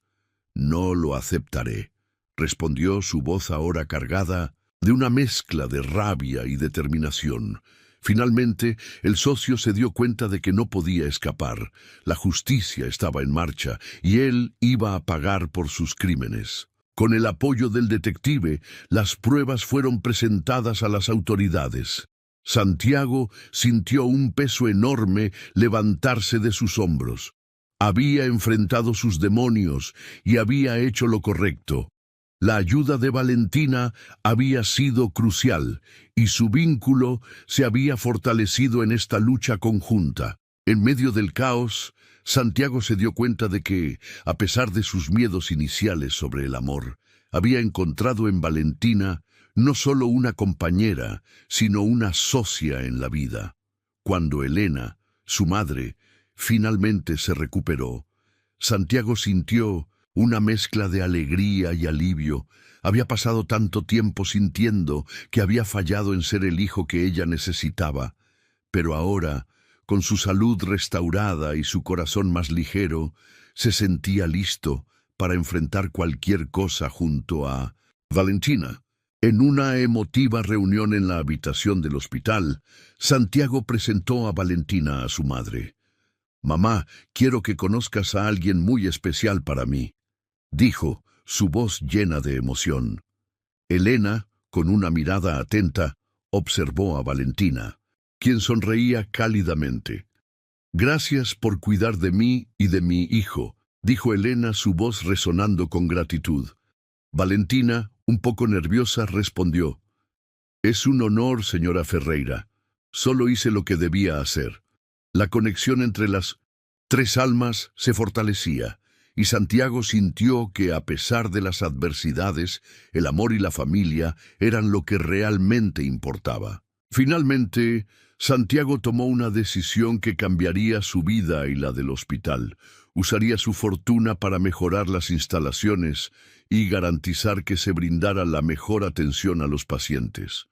No lo aceptaré», respondió su voz ahora cargada de una mezcla de rabia y determinación. Finalmente, el socio se dio cuenta de que no podía escapar. La justicia estaba en marcha y él iba a pagar por sus crímenes. Con el apoyo del detective, las pruebas fueron presentadas a las autoridades. Santiago sintió un peso enorme levantarse de sus hombros. Había enfrentado sus demonios y había hecho lo correcto. La ayuda de Valentina había sido crucial y su vínculo se había fortalecido en esta lucha conjunta. En medio del caos, Santiago se dio cuenta de que, a pesar de sus miedos iniciales sobre el amor, había encontrado en Valentina no solo una compañera, sino una socia en la vida. Cuando Elena, su madre, finalmente se recuperó, Santiago sintió una mezcla de alegría y alivio. Había pasado tanto tiempo sintiendo que había fallado en ser el hijo que ella necesitaba, pero ahora, con su salud restaurada y su corazón más ligero, se sentía listo para enfrentar cualquier cosa junto a Valentina. En una emotiva reunión en la habitación del hospital, Santiago presentó a Valentina a su madre. «Mamá, quiero que conozcas a alguien muy especial para mí», dijo, su voz llena de emoción. Elena, con una mirada atenta, observó a Valentina, quien sonreía cálidamente. «Gracias por cuidar de mí y de mi hijo», dijo Elena, su voz resonando con gratitud. Valentina, un poco nerviosa, respondió: «Es un honor, señora Ferreira. Solo hice lo que debía hacer». La conexión entre las tres almas se fortalecía, y Santiago sintió que, a pesar de las adversidades, el amor y la familia eran lo que realmente importaba. Finalmente, Santiago tomó una decisión que cambiaría su vida y la del hospital. Usaría su fortuna para mejorar las instalaciones y garantizar que se brindara la mejor atención a los pacientes.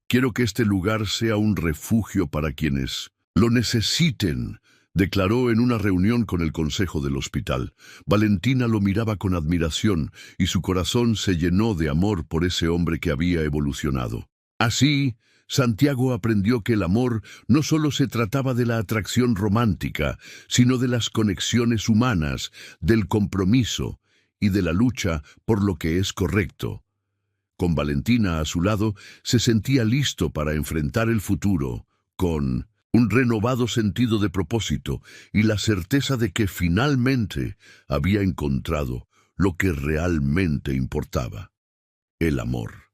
«Quiero que este lugar sea un refugio para quienes lo necesiten», declaró en una reunión con el consejo del hospital. Valentina lo miraba con admiración y su corazón se llenó de amor por ese hombre que había evolucionado. Así, Santiago aprendió que el amor no solo se trataba de la atracción romántica, sino de las conexiones humanas, del compromiso y de la lucha por lo que es correcto. Con Valentina a su lado, se sentía listo para enfrentar el futuro con un renovado sentido de propósito y la certeza de que finalmente había encontrado lo que realmente importaba: el amor.